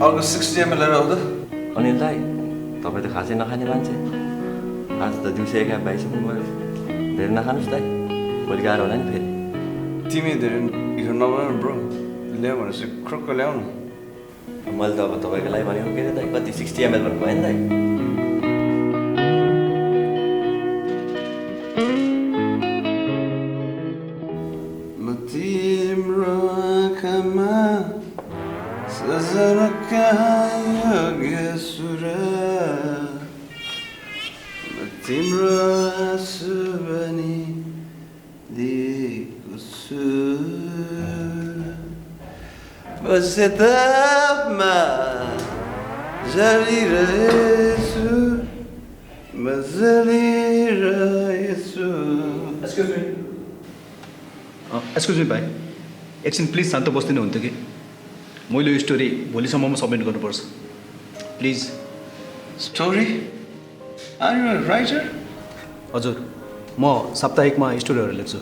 अर्को 60 ml लिएर आऊ त। अनिल दाई तपाईँ त खासै नखाने मान्छे आज त दिउँसो 11 बाजिसक्नु भयो धेरै नखानुहोस् दाई भोलि गाह्रो होला नि फेरि तिमी धेरै हिरो नबनाउनु ब्रो ल्याऊ भनेपछि क्रक्क ल्याउनु मैले त अब तपाईँको लागि भनेको के अरे दाई कति 60 ml भन्नु भयो नि दाई म तिम्रो आँखामा सजना योगेश्वर म तिम्रो आँसु बनि दिएको छु पश्चातापमा जलिरहेछु म जलिरहेछु। एक्सक्युज मी भाइ एकछिन प्लिज शान्त बस्दिनु हुन्थ्यो कि मैले यो स्टोरी भोलिसम्ममा सबमिट गर्नुपर्छ please. Story are you a writer? हजुर म साप्ताहिकमा स्टोरीहरू लेख्छु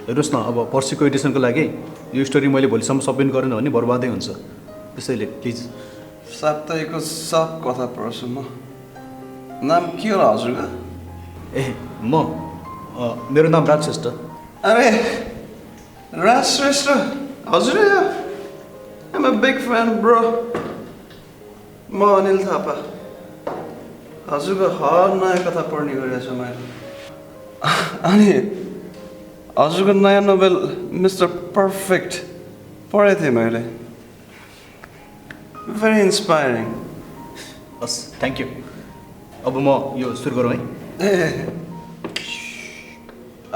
हेर्नुहोस् न अब पर्सिको एडिसनको लागि यो स्टोरी मैले भोलिसम्म सबमिट गरेन भने बर्बादै हुन्छ त्यसैले प्लिज। साप्ताहिकको सब कथा पढ्छु म। नाम के होला हजुरको? ए म मेरो नाम राज श्रेष्ठ। अरे राज श्रेष्ठ हजुर I'm a big fan bro. म अनिल थापा हजुरको हर नयाँ कथा पढ्ने गरेको छु मैले। अनि हजुरको नयाँ नोभेल मिस्टर पर्फेक्ट पढेको थिएँ मैले। Very inspiring. हस् थ्याङ्क यू। अब म यो सुरु गरौँ है? ए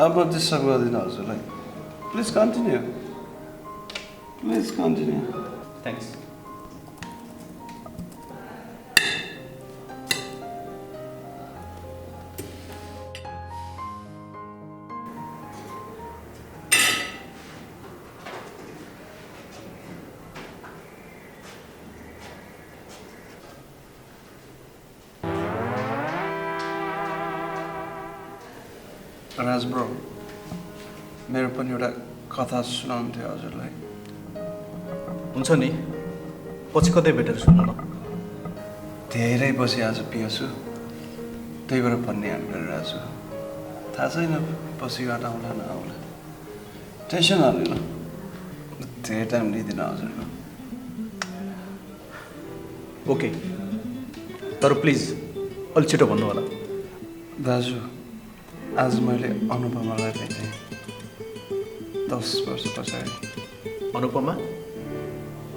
अब डिस्टर्ब गर्दिनँ हजुरलाई। Please continue please continue. Thanks. Raj bro मेरो पनि एउटा कथा सुनाउनु थियो हजुरलाई। हुन्छ नि पछि कतै भेटेर सुन्नु न। धेरै पछि आज पिएछु त्यही भएर भन्ने हामी गरिरहेको छु। थाहा छैन पछिबाट आउला नआउला टेन्सन हाल्नु धेरै टाइम लिँदिनँ हजुरको। ओके तर प्लिज अलिक छिटो भन्नु होला। दाजु आज मैले अनुपमालाई भेटेँ 10 वर्ष पछाडि। अनुपमा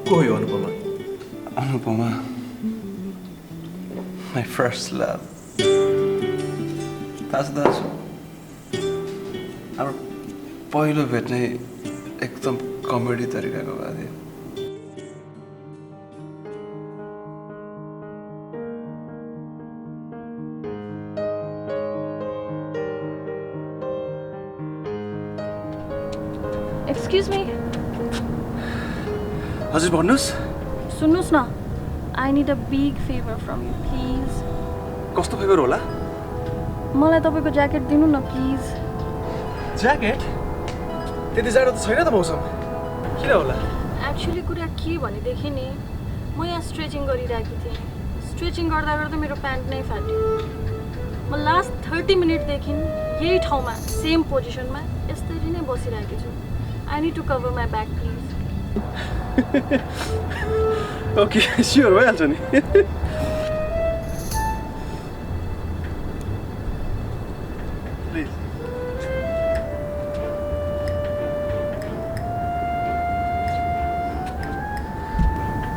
को हो यो Anupama? Anupama my first love. थाहा छ दाजु हाम्रो पहिलो भेट्ने एकदम कमेडी तरिकाको भएको थियो। Excuse me. हजुर भन्नुहोस्। सुन्नुहोस् न I need a big favour from you please. कस्तो फेभर होला? मलाई तपाईँको ज्याकेट दिनु न प्लिज। ज्याकेट? त्यति जाडो त छैन त मौसम। किन होला? एक्चुअली कुरा के भनेदेखि नि म यहाँ स्ट्रेचिङ गरिरहेकी थिएँ। स्ट्रेचिङ गर्दा गर्दा मेरो प्यान्ट नै फाट्यो। म लास्ट 30 मिनटदेखि यही ठाउँमा सेम पोजिसनमा यसरी नै बसिरहेकी छु। I need to cover my back please. Okay sure भइहाल्छ नि। Please.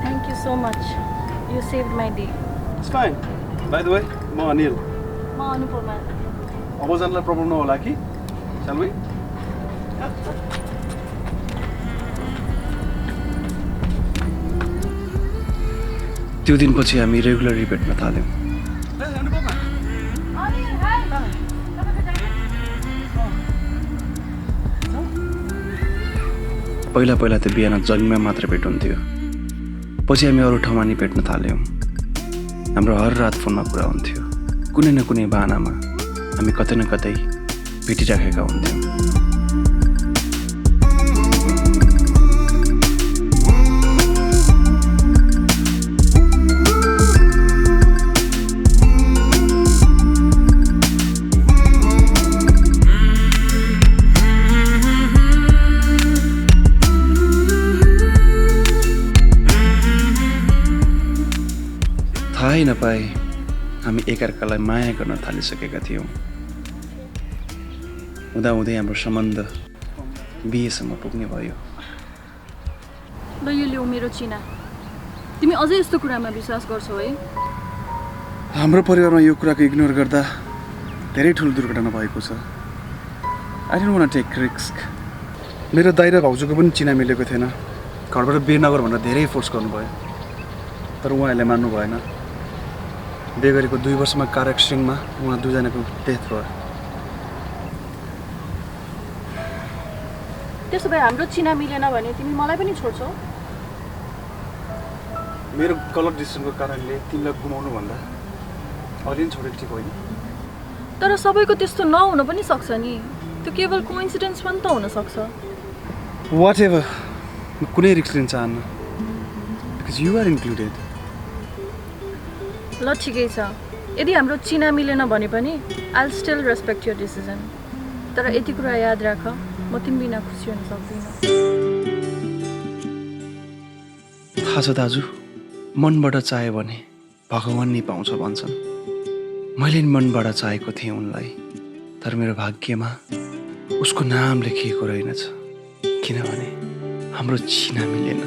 Thank you so much you saved my day. It's fine. By the way म अनिल। म अनुपमा। अबजनलाई प्रब्लम नहोला कि? Shall we? त्यो दिनपछि हामी रेगुलर भेट्न थाल्यौँ। पहिला पहिला त बिहान जगिङमा मात्र भेट हुन्थ्यो। पछि हामी अरू ठाउँमा नि भेट्न थाल्यौँ। हाम्रो हर रात फोनमा कुरा हुन्थ्यो। कुनै न कुनै बहानामा हामी कतै न कतै भेटिराखेका हुन्थ्यौँ। थाहै नपाए हामी एकअर्कालाई माया गर्न थालिसकेका थियौँ। हुँदाहुँदै हाम्रो सम्बन्ध बिहेसम्म पुग्ने भयो। ल यो लिऊ मेरो चिना। तिमी अझै यस्तो कुरामा विश्वास गर्छौ है? हाम्रो परिवारमा यो कुराको इग्नोर गर्दा धेरै ठुलो दुर्घटना भएको छ। I don't want take risk. मेरो दाइ र भाउजूको पनि चिना मिलेको थिएन। घरबाट बिहे नगर भनेर धेरै फोर्स गर्नुभयो, तर उहाँहरूले मान्नु भएन। बिहे गरेको 2 वर्षमा कार एक्सिडेन्टमा उहाँ 2 जनाको डेथ भयो। त्यसो भए हाम्रो चिना मिलेन भने तिमी मलाई पनि छोड्छौ? मेरो गलत डिसिसनको कारणले तिमीलाई गुमाउनु भन्दा अलि छोडेको ठिक होइन। तर सबैको त्यस्तो नहुन पनि सक्छ नि। त्यो केवल कोइन्सिडेन्स पनि त हुन सक्छ। वाट एभर, म कुनै रिस्क लिन चाहन्न, बिकज यु आर इन्क्लुडेड। ल ठिकै छ, यदि हाम्रो चिना मिलेन भने पनि I will still respect your decision. तर यति कुरा याद राख, म तिमी बिना खुसी हुन सक्दिनँ। थाहा छ दाजु, मनबाट चाह्यो भने भगवान नै पाउँछ भन्छन्। मैले नि मनबाट चाहेको थिएँ उनलाई, तर मेरो भाग्यमा उसको नाम लेखिएको रहेनछ, किनभने हाम्रो चिना मिलेन।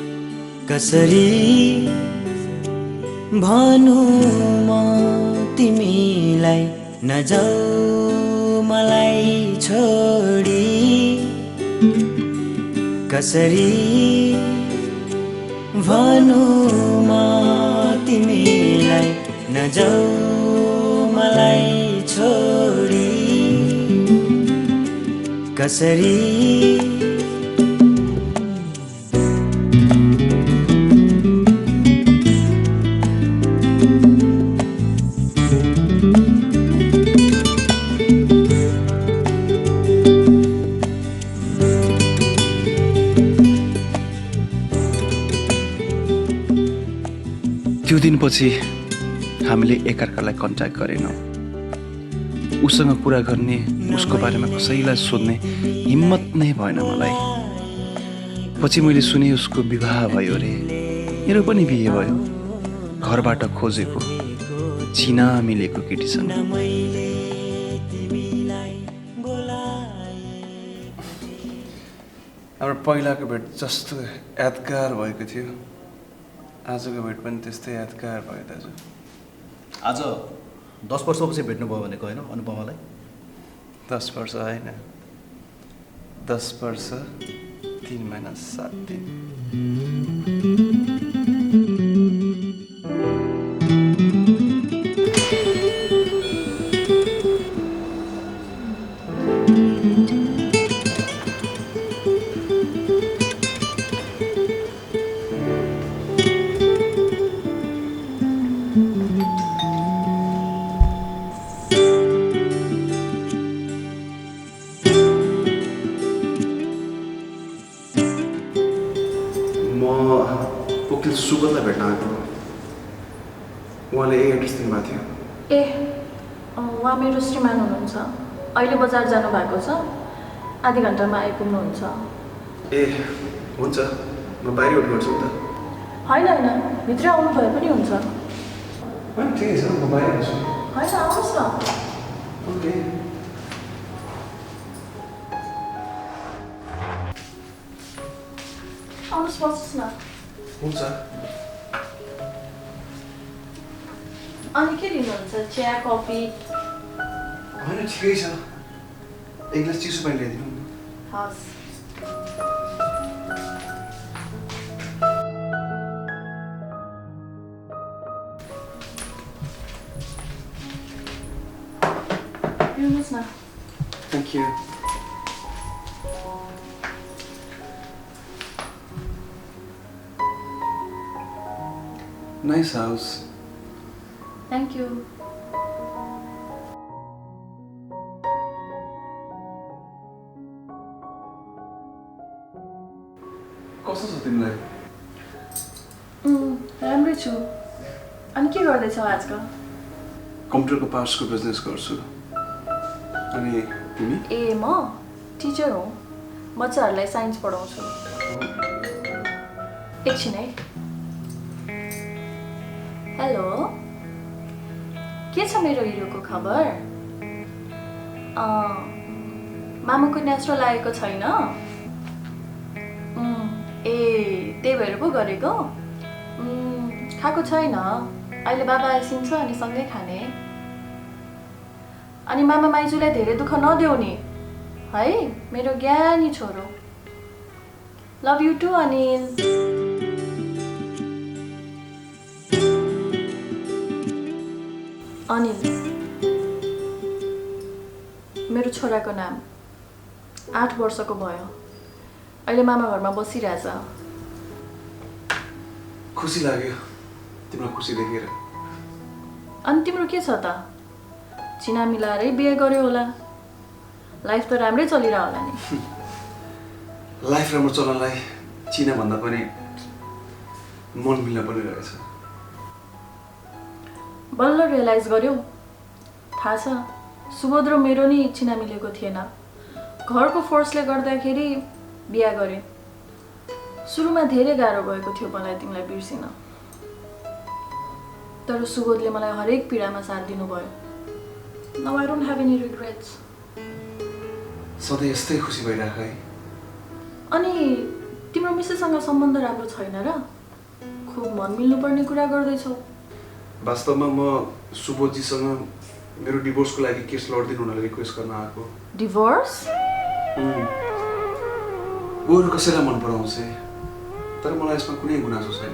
कसरी भनु म तिमीलाई नजाऊ मलाई छोडी, कसरी भनु म तिमीलाई नजाऊ मलाई छोडी, कसरी त्यो दिनपछि हामीले एकअर्कालाई कन्ट्याक्ट गरेनौँ। उसँग कुरा गर्ने, उसको बारेमा कसैलाई सोध्ने हिम्मत नै भएन मलाई। पछि मैले सुने उसको विवाह भयो अरे, मेरो पनि बिहे भयो। घरबाट खोजेको चिना मिलेको केटीसँग। हाम्रो पहिलाको भेट जस्तो यादगार भएको थियो, आजको भेट पनि त्यस्तै यादगार भयो दाजु। आज 10 वर्षपछि भेट्नुभयो भनेको होइन अनुपमालाई? 10 वर्ष होइन, 10 वर्ष 3 महिना 7 दिन। वकिल सुगतलाई भेट्न आएको। उहाँले एड्रेस दिनुभएको थियो। ए उहाँ मेरो श्रीमान हुनुहुन्छ। अहिले बजार जानुभएको छ, आधी घन्टामा आइपुग्नुहुन्छ। ए हुन्छ, म बाहिर वेट गर्छु नि त। होइन होइन, भित्र आउनु भए पनि हुन्छ। ठिकै छ, म बाहिर आउँछु। होइन आउनुहोस् न। ओके। आउनुहोस्, बस्नुहोस् न। हुन्छ। अनि के लिनुहुन्छ? चिया, कफी? होइन ठिकै छ, एक गिलास चिसो पानी ल्याइदिनु। हस्। पिउनुहोस् न। Thank you. Nice house. Thank you. कस्तो छ तिमीलाई? राम्रै छु। अनि के गर्दैछौ आजकल? कम्प्युटरको पार्ट्सको बिजनेस गर्छु। अनि तिमी? ए म टिचर हुँ। बच्चाहरूलाई साइन्स पढाउँछु। एकछिन है। हेलो, के छ मेरो हिरोको खबर? मामुको नेस्ट्रल आएको छैन? ए त्यही भएर पो गरेको? खाएको छैन। अहिले बाबा आइसिन्छ अनि सँगै खाने। अनि मामा माइजूलाई धेरै दुःख नदेऊ नि है, मेरो ज्ञानी छोरो। Love you too Anil. Anil मेरो छोराको नाम। 8 वर्षको भयो। अहिले मामा घरमा बसिरहेछ। खुसी लाग्यो तिम्रो खुसी देखेर। अनि तिम्रो के छ त? चिना मिलाएरै बिहे गर्यो होला। लाइफ त राम्रै चलिरह होला नि। लाइफ राम्रो चल्नलाई चिना भन्दा पनि मन मिल्न पनि रहेछ। बल्ल रियलाइज गर्यो। थाहा छ, सुबोध र मेरो नि चिना मिलेको थिएन। घरको फोर्सले गर्दाखेरि बिहा गरेँ। सुरुमा धेरै गाह्रो भएको थियो मलाई तिमीलाई बिर्सिन। तर सुबोधले मलाई हरेक पीडामा साथ दिनुभयो। Now I don't have any regrets. सधैँ यस्तै खुसी भइराख है। अनि तिम्रो मिसेसँग सम्बन्ध राम्रो छैन र? खुब मन मिल्नुपर्ने कुरा गर्दैछौ। वास्तवमा म सुबोधजीसँग मेरो डिभोर्सको लागि केस लड्दिनु हुनाले रिक्वेस्ट गर्न आएको। डिभोर्स? उनीहरू कसैलाई मन पराउँछ, तर मलाई यसमा कुनै गुनासो छैन।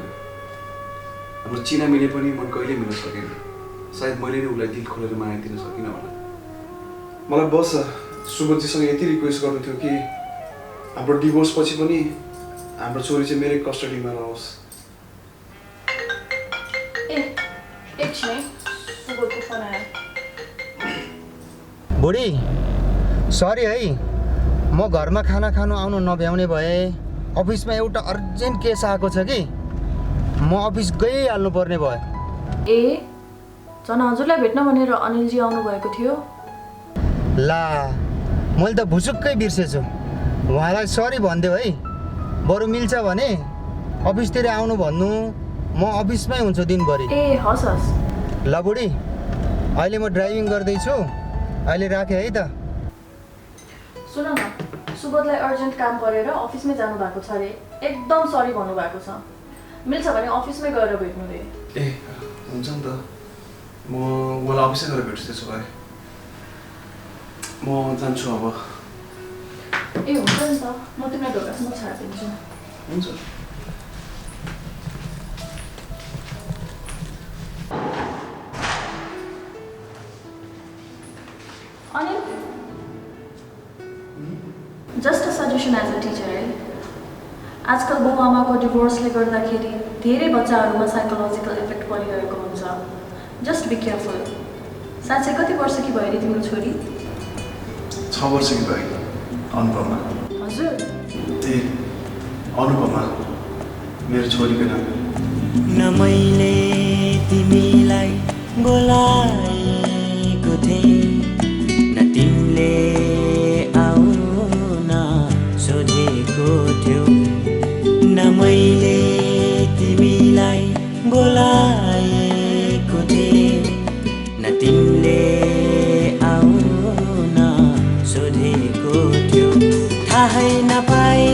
हाम्रो चिना मिले पनि मन कहिले मिल्न सकेन। सायद मैले नै उसलाई दिल खोलेर माया दिन सकिनँ होला। मलाई बस सुबोधजीसँग यति रिक्वेस्ट गर्नु थियो कि हाम्रो डिभोर्स पछि पनि हाम्रो छोरी चाहिँ मेरै कस्टडीमा रहोस्। ए एकछिन है, सुबोधको फोन आयो। बुढी सरी है, म घरमा खाना खानु आउनु नभ्याउने भए। अफिसमा एउटा अर्जेन्ट केस आएको छ कि म अफिस गइहाल्नु पर्ने भयो। ए झन् हजुरलाई भेट्न भनेर अनिलजी आउनु भएको थियो? ला मैले त भुसुक्कै बिर्सेछु। उहाँलाई सरी भनिदेऊ है। बरु मिल्छ भने अफिसतिर आउनु भन्नु, म अफिसमै हुन्छु दिनभरि। ए हस् हस्। ल बुढी, अहिले म ड्राइभिङ गर्दैछु, अहिले राखेँ है त। सुन न, सुबोधलाई अर्जेन्ट काम परेर अफिसमै जानु भएको छ अरे। एकदम सरी भन्नुभएको छ। मिल्छ भने अफिसमै गएर भेट्नु रे। ए हुन्छ नि त, म उहाँलाई अफिसै गएर भेट्छु। त्यसो भए म जान्छु अब। ए हुन्छ नि त, म तिमीलाई ढोकासम्म छाडिदिन्छु। हुन्छ। Anil, just a suggestion as a teacher है। आजकल बाउ आमाको डिभोर्सले गर्दाखेरि धेरै बच्चाहरूमा साइकोलोजिकल इफेक्ट परिरहेको हुन्छ। Just be careful. साँच्चै कति वर्षकी भयो अरे तिम्रो छोरी? 6 वर्षकी भयो अनुपमा। हजुर? ए अनुपमा मेरो छोरीको नाम। न मैले तिमीलाई बोलाएको थिएँ, न तिमीले आउन सोधेको थियौ। न मैले तिमीलाई बोलाएको थिएँ, न तिमीले आउन सोधेको थियौ। थाहै नपाई